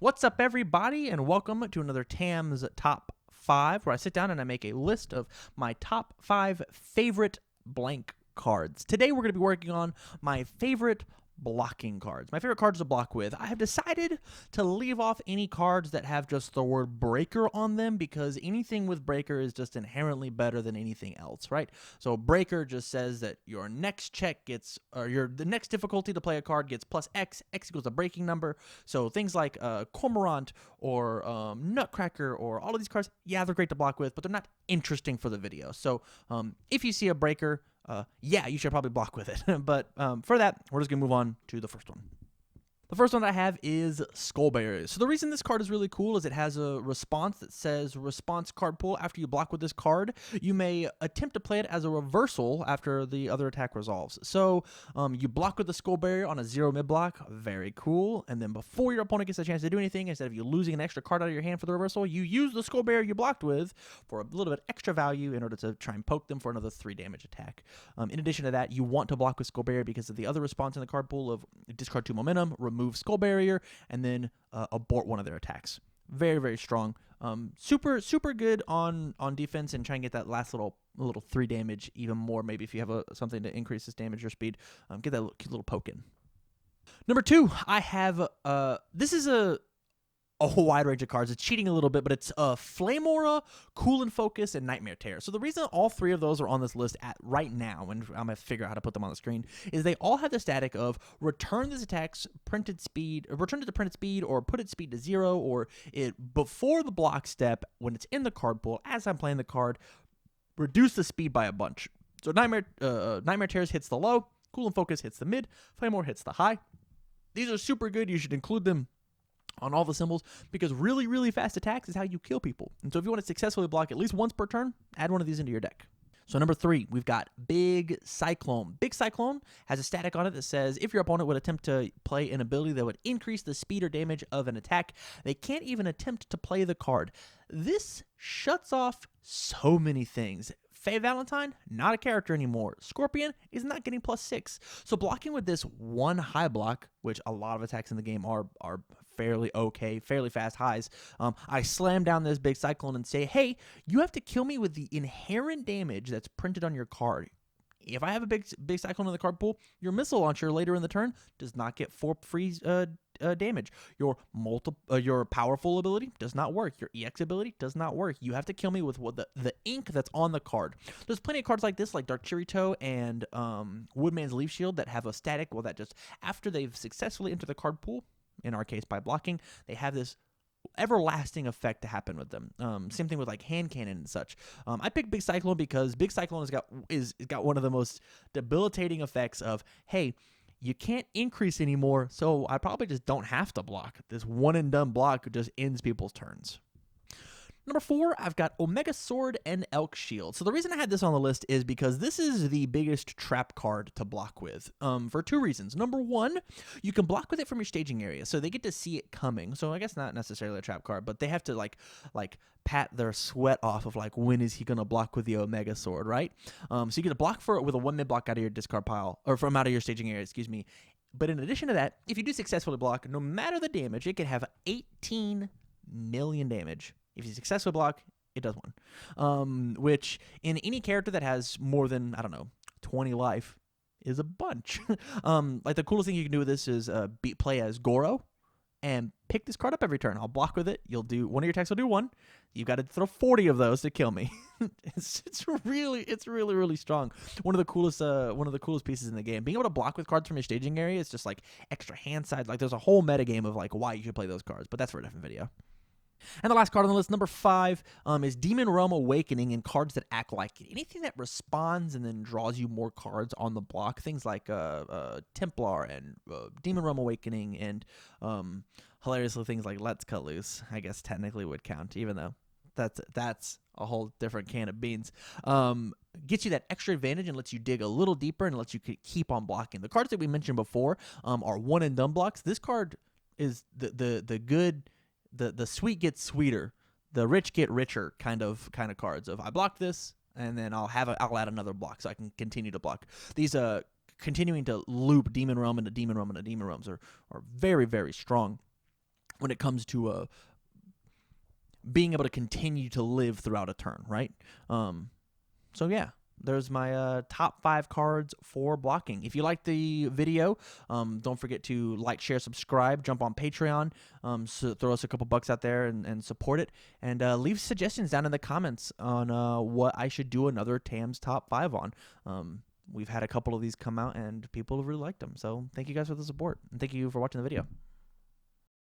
What's up, everybody, and welcome to another TAM's Top 5, where I sit down and I make a list of my top 5 favorite blank cards. Today, we're going to be working on my favorite blocking cards. My favorite cards to block with. I have decided to leave off any cards that have just the word breaker on them because anything with breaker is just inherently better than anything else, right? So breaker just says that your next check gets, or the next difficulty to play a card gets plus X. X equals a breaking number. So things like Cormorant or Nutcracker or all of these cards, yeah, they're great to block with, but they're not interesting for the video. So if you see a breaker, yeah, you should probably block with it. But for that, we're just going to move on to the first one. The first one that I have is Skullberry. So the reason this card is really cool is it has a response that says response card pool. After you block with this card, you may attempt to play it as a reversal after the other attack resolves. So you block with the Skullberry on a 0 mid block. Very cool. And then before your opponent gets a chance to do anything, instead of you losing an extra card out of your hand for the reversal, you use the Skullberry you blocked with for a little bit extra value in order to try and poke them for another 3 damage attack. In addition to that, you want to block with Skullberry because of the other response in the card pool of discard 2 momentum, remove Skull Barrier, and then abort one of their attacks. Very, very strong. Super good on defense and try and get that last little 3 damage even more. Maybe if you have something to increase this damage or speed, get that cute little poke in. Number 2, I have this is a whole range of cards. It's cheating a little bit, but it's Flame Aura, Cool and Focus, and Nightmare Terror. So the reason all 3 of those are on this list right now, and I'm going to figure out how to put them on the screen, is they all have the static of return this attack's printed speed, return it to printed speed, or put its speed to 0, or it before the block step when it's in the card pool, as I'm playing the card, reduce the speed by a bunch. So Nightmare Terrors hits the low, Cool and Focus hits the mid, Flame Aura hits the high. These are super good. You should include them on all the symbols, because really, really fast attacks is how you kill people. And so if you want to successfully block at least once per turn, add one of these into your deck. So number 3, we've got Big Cyclone. Big Cyclone has a static on it that says if your opponent would attempt to play an ability that would increase the speed or damage of an attack, they can't even attempt to play the card. This shuts off so many things. Faye Valentine, not a character anymore. Scorpion is not getting plus 6. So blocking with this 1 high block, which a lot of attacks in the game are fairly okay, fairly fast highs, I slam down this Big Cyclone and say, hey, you have to kill me with the inherent damage that's printed on your card. If I have a big Cyclone in the card pool, your missile launcher later in the turn does not get 4 free damage. Your powerful ability does not work. Your EX ability does not work. You have to kill me with the ink that's on the card. There's plenty of cards like this, like Dark Chirito and Woodman's Leaf Shield, that have a static. Well, that just after they've successfully entered the card pool, in our case by blocking, they have this everlasting effect to happen with them. Same thing with like hand cannon and such. I picked Big Cyclone because Big Cyclone has got one of the most debilitating effects of, hey, you can't increase anymore, so I probably just don't have to block. This one and done block just ends people's turns. Number 4, I've got Omega Sword and Elk Shield. So the reason I had this on the list is because this is the biggest trap card to block with, for 2 reasons. Number 1, you can block with it from your staging area, so they get to see it coming. So I guess not necessarily a trap card, but they have to like pat their sweat off of like, when is he going to block with the Omega Sword, right? So you get to block for it with a 1 mid block out of your discard pile, or from out of your staging area, excuse me. But in addition to that, if you do successfully block, no matter the damage, it can have 18 million damage. If you successfully block, it does 1. Which, in any character that has more than, 20 life, is a bunch. Like, the coolest thing you can do with this is play as Goro and pick this card up every turn. I'll block with it. You'll do, one of your attacks will do 1. You've got to throw 40 of those to kill me. It's really strong. One of the coolest pieces in the game. Being able to block with cards from your staging area is just like extra hand side. Like, there's a whole meta game of like why you should play those cards, but that's for a different video. And the last card on the list, number 5, is Demon Realm Awakening, and cards that act like it. Anything that responds and then draws you more cards on the block. Things like Templar and Demon Realm Awakening, and hilariously things like Let's Cut Loose, I guess technically would count, even though that's a whole different can of beans. Gets you that extra advantage and lets you dig a little deeper and lets you keep on blocking. The cards that we mentioned before are one and done blocks. This card is the good. The sweet gets sweeter, the rich get richer kind of cards of I block this and then I'll add another block so I can continue to block. These continuing to loop Demon Realm into Demon Realm into Demon Realms are very, very strong. when it comes to being able to continue to live throughout a turn, right? So yeah, there's my top 5 cards for blocking. If you like the video, don't forget to like, share, subscribe, jump on Patreon, so throw us a couple bucks out there and support it, and leave suggestions down in the comments on what I should do another TAM's top 5 on. We've had a couple of these come out, and people have really liked them. So thank you guys for the support, and thank you for watching the video.